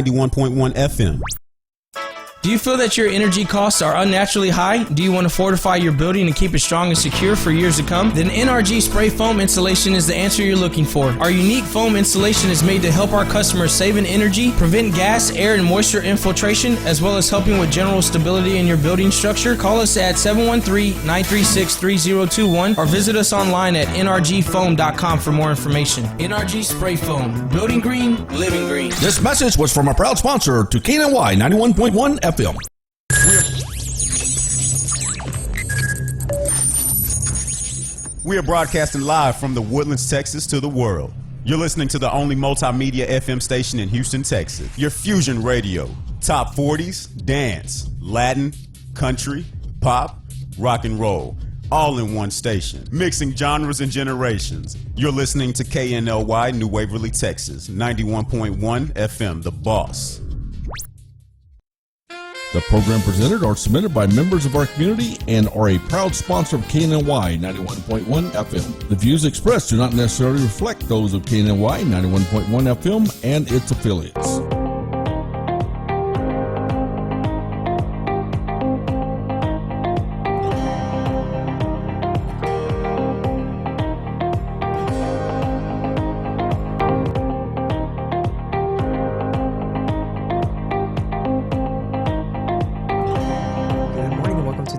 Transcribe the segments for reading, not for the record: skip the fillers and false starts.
91.1 FM. Do you feel that your energy costs are unnaturally high? Do you want to fortify your building and keep it strong and secure for years to come? Then NRG Spray Foam Insulation is the answer you're looking for. Our unique foam insulation is made to help our customers save in energy, prevent gas, air, and moisture infiltration, as well as helping with general stability in your building structure. Call us at 713-936-3021 or visit us online at nrgfoam.com for more information. NRG Spray Foam. Building green, living green. This message was from a proud sponsor to KNLY 91.1 FM. We are broadcasting live from the Woodlands, Texas to the world. You're listening to the only multimedia FM station in Houston, Texas. Your Fusion Radio. Top 40s, dance, Latin, country, pop, rock and roll. All in one station. Mixing genres and generations. You're listening to KNLY, New Waverly, Texas. 91.1 FM, The Boss. The program presented are submitted by members of our community and are a proud sponsor of KNLY 91.1 FM. The views expressed do not necessarily reflect those of KNLY 91.1 FM and its affiliates.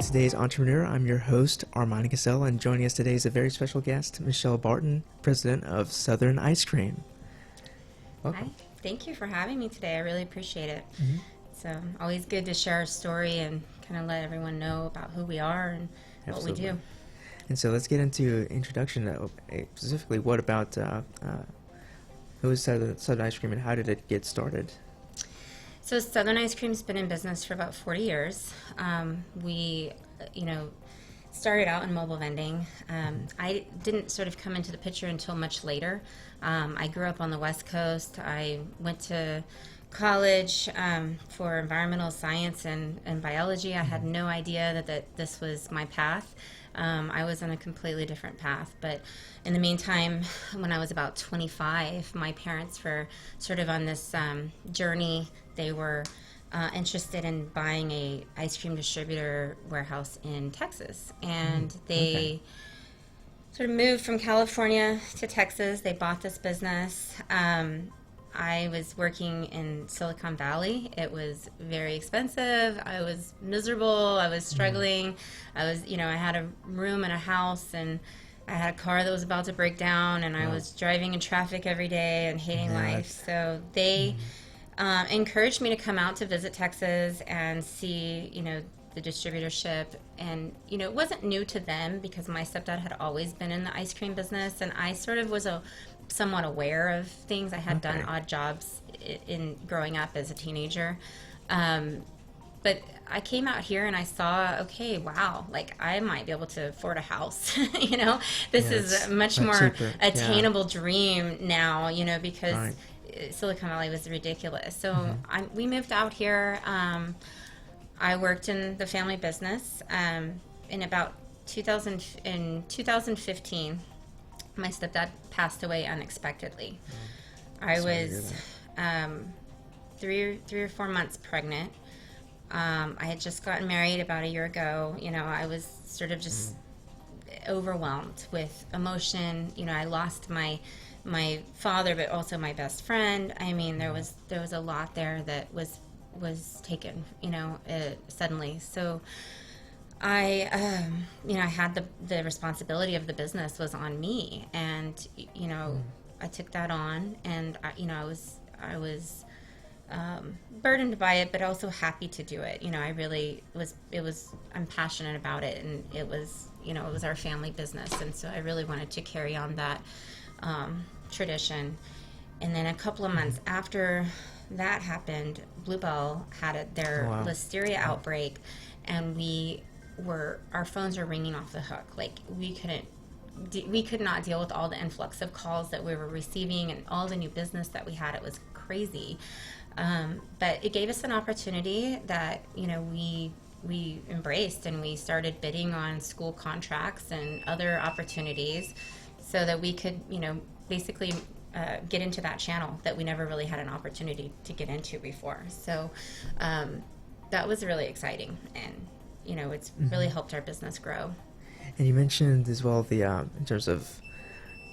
Today's Entrepreneur. I'm your host, Armand Cassell, and joining us today is a very special guest, Michelle Barton, president of Southern Ice Cream. Welcome. Hi. Thank you for having me today. I really appreciate it. Mm-hmm. It's always good to share our story and kind of let everyone know about who we are and Absolutely. what we do. And so let's get into introduction. Specifically, what about who is Southern Ice Cream and how did it get started? So Southern Ice Cream's been in business for about 40 years. We, started out in mobile vending. I didn't sort of come into the picture until much later. I grew up on the West Coast. I went to college for environmental science and biology. I had no idea that this was my path. I was on a completely different path. But in the meantime, when I was about 25, my parents were sort of on this journey. They were interested in buying a ice cream distributor warehouse in Texas. And they sort of moved from California to Texas. They bought this business. I was working in Silicon Valley. It was very expensive. I was miserable. I was struggling. I was, I had a room in a house and I had a car that was about to break down and I was driving in traffic every day and hating life. So they encouraged me to come out to visit Texas and see, the distributorship. And, it wasn't new to them because my stepdad had always been in the ice cream business and I sort of was somewhat aware of things. I had done odd jobs in growing up as a teenager. But I came out here and I saw, okay, wow, like I might be able to afford a house. This is a much more attainable dream now, because Silicon Valley was ridiculous. So we moved out here. I worked in the family business. In about 2015, my stepdad passed away unexpectedly. I was 3 or 4 months pregnant. I had just gotten married about a year ago. I was sort of just overwhelmed with emotion. I lost my father, but also my best friend. I mean, there was a lot there that was taken, suddenly. So I had the responsibility of the business was on me, and I took that on, and I was burdened by it, but also happy to do it. I really was. I'm passionate about it, and it was our family business, and so I really wanted to carry on that tradition. And then a couple of months after that happened, Bluebell had their listeria outbreak, and our phones were ringing off the hook. Like we could not deal with all the influx of calls that we were receiving and all the new business that we had. It was crazy. But it gave us an opportunity that, we embraced, and we started bidding on school contracts and other opportunities so that we could, basically get into that channel that we never really had an opportunity to get into before. So that was really exciting, and it's really helped our business grow. And you mentioned as well the in terms of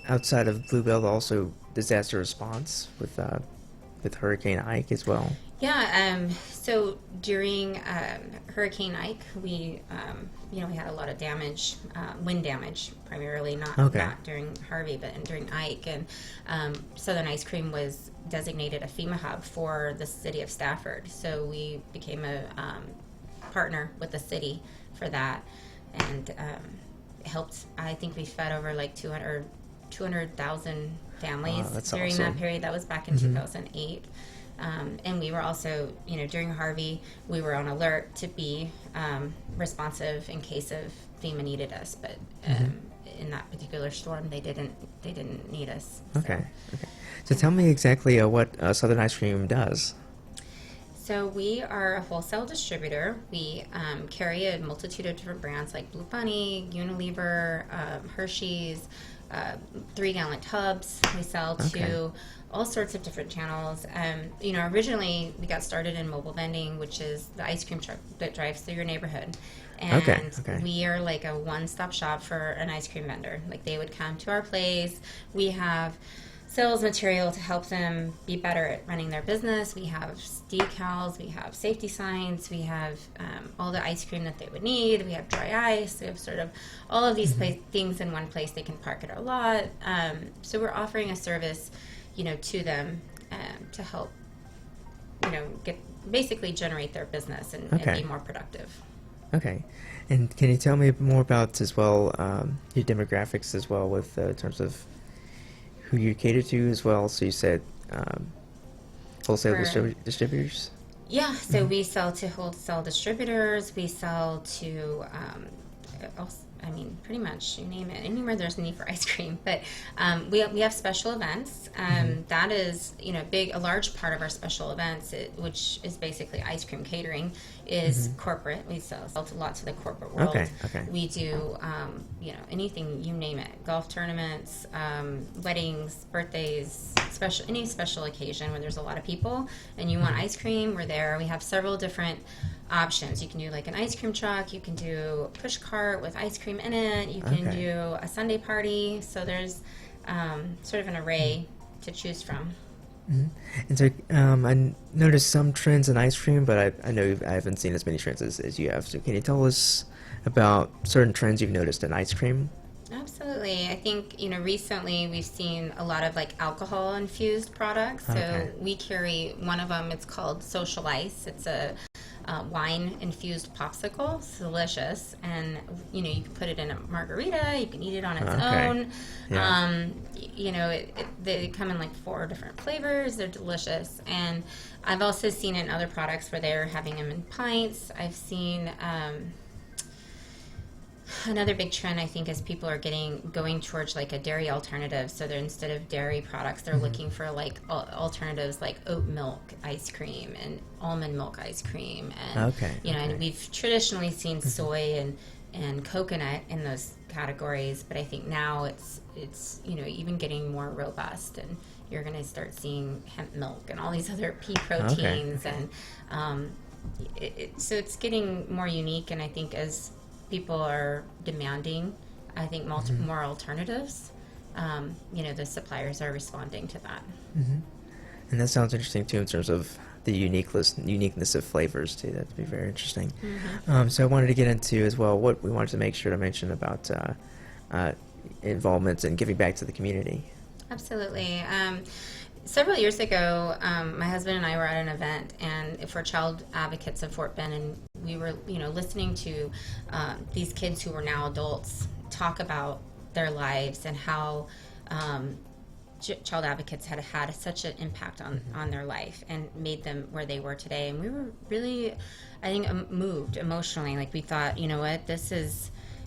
outside of Bluebell, also disaster response with Hurricane Ike as well. Yeah, so during Hurricane Ike, we we had a lot of damage, wind damage primarily, not during Harvey, but during Ike. And Southern Ice Cream was designated a FEMA hub for the city of Stafford. So we became a partner with the city for that, and helped. I think we fed over like 200,000 families during that period. That was back in 2008. And we were also, during Harvey, we were on alert to be responsive in case of FEMA needed us. But in that particular storm, they didn't need us. Okay. So tell me exactly what Southern Ice Cream does. So we are a wholesale distributor. We carry a multitude of different brands like Blue Bunny, Unilever, Hershey's, 3-gallon tubs. We sell to all sorts of different channels. Originally we got started in mobile vending, which is the ice cream truck that drives through your neighborhood. And we are like a one-stop shop for an ice cream vendor. Like, they would come to our place. We have sales material to help them be better at running their business. We have decals, we have safety signs, we have all the ice cream that they would need. We have dry ice. We have sort of all of these things in one place. They can park at our lot. So we're offering a service, to them to help, basically generate their business and be more productive. Okay. And can you tell me more about as well your demographics as well with in terms of who you cater to as well? So you said wholesale distributors? Yeah, so we sell to wholesale distributors. We sell to, pretty much, you name it, anywhere there's a need for ice cream. But we have special events. That is, a large part of our special events, which is basically ice cream catering, is corporate. We sell to lots of the corporate world. Okay. We do, anything, you name it, golf tournaments, weddings, birthdays, any special occasion where there's a lot of people and you want ice cream, we're there. We have several different options. You can do like an ice cream truck, you can do a push cart with ice cream in it, you can do a Sunday party. So there's sort of an array to choose from. And so I noticed some trends in ice cream, but I know I haven't seen as many trends as you have. So can you tell us about certain trends you've noticed in ice cream? Absolutely. I think, recently we've seen a lot of like alcohol infused products. So we carry one of them. It's called Social Ice. It's a wine infused popsicle. It's delicious. And, you can put it in a margarita. You can eat it on its own. Yeah. They come in like 4 different flavors. They're delicious. And I've also seen in other products where they're having them in pints. I've seen another big trend, I think, is people are going towards like a dairy alternative. So they're, instead of dairy products, they're looking for like alternatives like oat milk ice cream and almond milk ice cream. And and we've traditionally seen soy and coconut in those categories, but I think now it's even getting more robust, and you're going to start seeing hemp milk and all these other pea proteins, and so it's getting more unique. And I think as people are demanding, I think, more alternatives, the suppliers are responding to that. And that sounds interesting too in terms of the uniqueness of flavors too. That'd be very interesting. So I wanted to get into as well what we wanted to make sure to mention about involvement and giving back to the community. Absolutely. Several years ago, my husband and I were at an event and for child advocates of Fort Bend, and we were, listening to these kids who were now adults talk about their lives and how child advocates had had such an impact on their life and made them where they were today. And we were really, I think, moved emotionally. Like, we thought,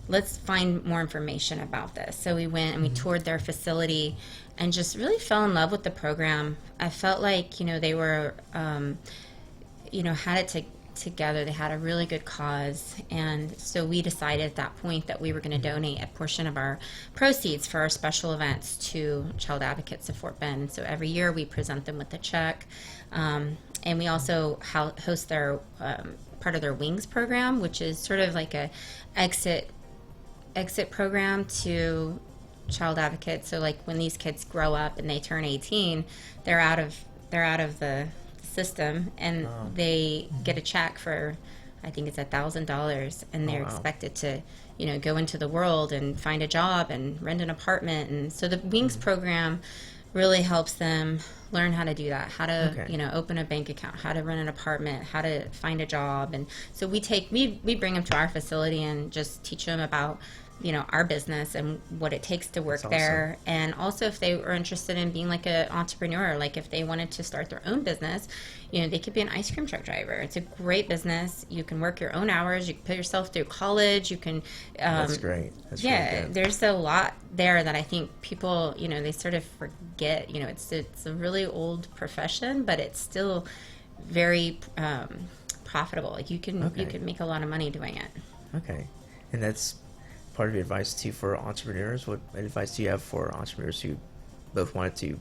let's find more information about this. So we went and we toured their facility and just really fell in love with the program. I felt like, they were, had it together. They had a really good cause, and so we decided at that point that we were going to donate a portion of our proceeds for our special events to Child Advocates of Fort Bend. So every year we present them with a check, and we also host their part of their Wings program, which is sort of like a exit program to child advocates. So like when these kids grow up and they turn 18, they're out of the system, and they get a check for, I think it's $1,000, and they're expected to, go into the world and find a job and rent an apartment. And so the Wings program really helps them learn how to do that, how to, open a bank account, how to rent an apartment, how to find a job. And so we bring them to our facility and just teach them about, our business and what it takes to work there. And also if they were interested in being like an entrepreneur, like if they wanted to start their own business, they could be an ice cream truck driver. It's a great business. You can work your own hours. You can put yourself through college. You can. That's great. That's really good. There's a lot there that I think people, they sort of forget. It's a really old profession, but it's still very profitable. Like you can make a lot of money doing it. Okay, and that's part of your advice too for entrepreneurs. What advice do you have for entrepreneurs who both wanted to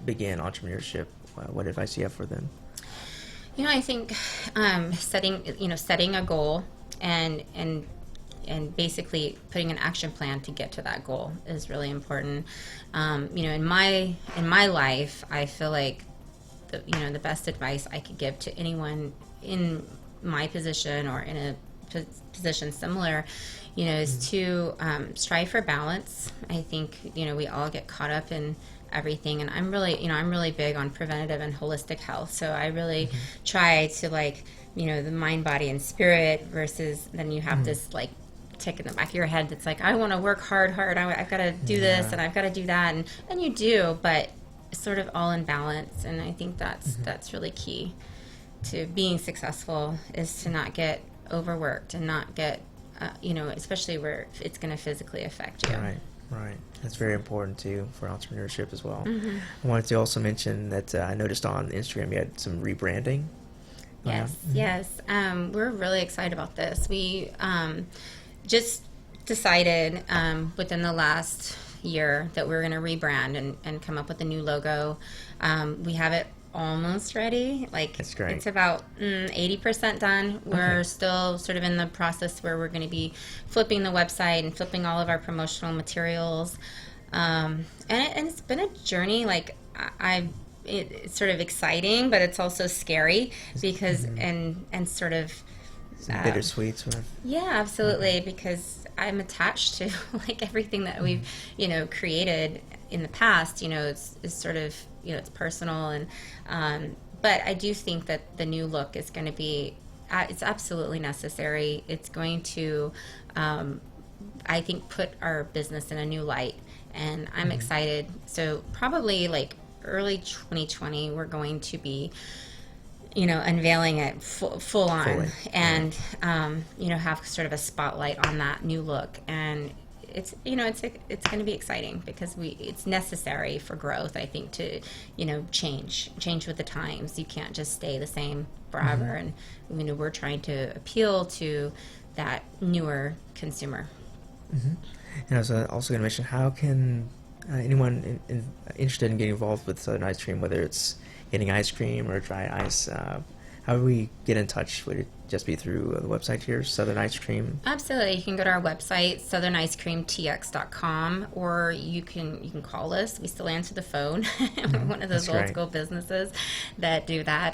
begin entrepreneurship? What advice do you have for them? I think setting a goal and basically putting an action plan to get to that goal is really important. In my life, I feel like the best advice I could give to anyone in my position or in a position similar, is to strive for balance. I think we all get caught up in everything, and I'm really big on preventative and holistic health. So I really try to the mind, body, and spirit versus then you have this tick in the back of your head that's like, I want to work hard. I've got to do this and I've got to do that, and you do, but sort of all in balance. And I think that's really key to being successful, is to not get overworked and not get especially where it's going to physically affect you. Right. That's very important too for entrepreneurship as well. I wanted to also mention that I noticed on Instagram you had some rebranding. Yes. We're really excited about this. We just decided within the last year that we're going to rebrand and come up with a new logo. We have it almost ready. That's great. It's about 80% done. We're still sort of in the process where we're going to be flipping the website and flipping all of our promotional materials. And it's been a journey. It's sort of exciting, but it's also scary because and sort of bittersweet sort of. Yeah, absolutely. Because I'm attached to everything that we've created in the past. It's sort of it's personal, and but I do think that the new look is going to be it's absolutely necessary. It's going to I think put our business in a new light, and I'm excited. So probably early 2020 we're going to be unveiling it full on. Fully. And have sort of a spotlight on that new look. And it's it's going to be exciting because it's necessary for growth, I think, to change with the times. You can't just stay the same forever. And we're trying to appeal to that newer consumer. And I was also going to mention, how can anyone interested in getting involved with Southern Ice Cream, whether it's getting ice cream or dry ice, how do we get in touch? Would it just be through the website here, Southern Ice Cream? Absolutely. You can go to our website, southernicecreamtx.com, or you can call us. We still answer the phone. We're one of those old school businesses that do that.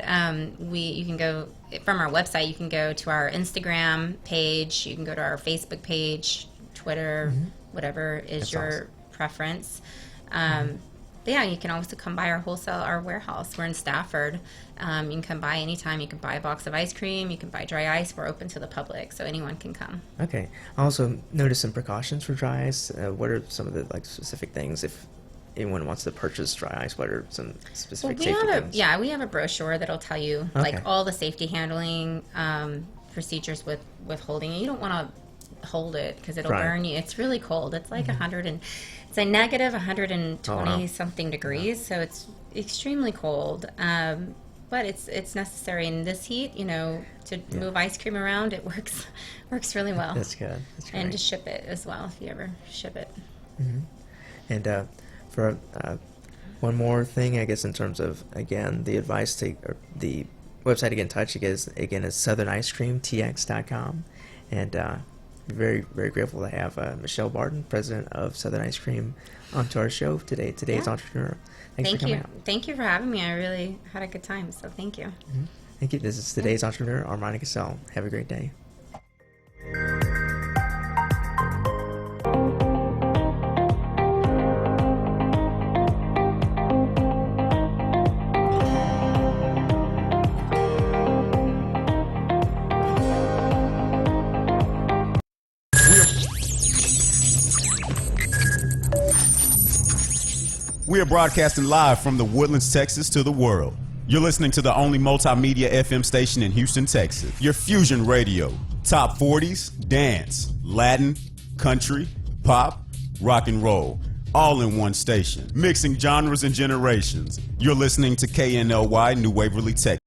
You can go from our website. You can go to our Instagram page. You can go to our Facebook page, Twitter, whatever is your preference. But yeah, you can also come by our warehouse. We're in Stafford. You can come by anytime. You can buy a box of ice cream. You can buy dry ice. We're open to the public, so anyone can come. Okay. I also noticed some precautions for dry ice. What are some of the specific things if anyone wants to purchase dry ice? What are some specific safety things? Yeah, we have a brochure that'll tell you all the safety handling procedures with holding it. You don't want to hold it because it'll burn you. It's really cold. It's like it's a negative 120 something degrees, so it's extremely cold. but it's necessary in this heat. To move ice cream around, it works really well. That's good. That's great. And to ship it as well, if you ever ship it. And for one more thing, I guess, in terms of, again, the advice or the website to get in touch, is southernicecreamtx.com. And very, very grateful to have Michelle Barton, president of Southern Ice Cream, onto our show today. Today's Entrepreneur. Thanks for coming out. Thank you for having me. I really had a good time, so thank you. Thank you. This is Today's Entrepreneur, Armani Cassell. Have a great day. We are broadcasting live from the Woodlands, Texas to the world. You're listening to the only multimedia FM station in Houston, Texas. Your fusion radio. Top 40s, dance, Latin, country, pop, rock and roll. All in one station. Mixing genres and generations. You're listening to KNLY New Waverly, Texas.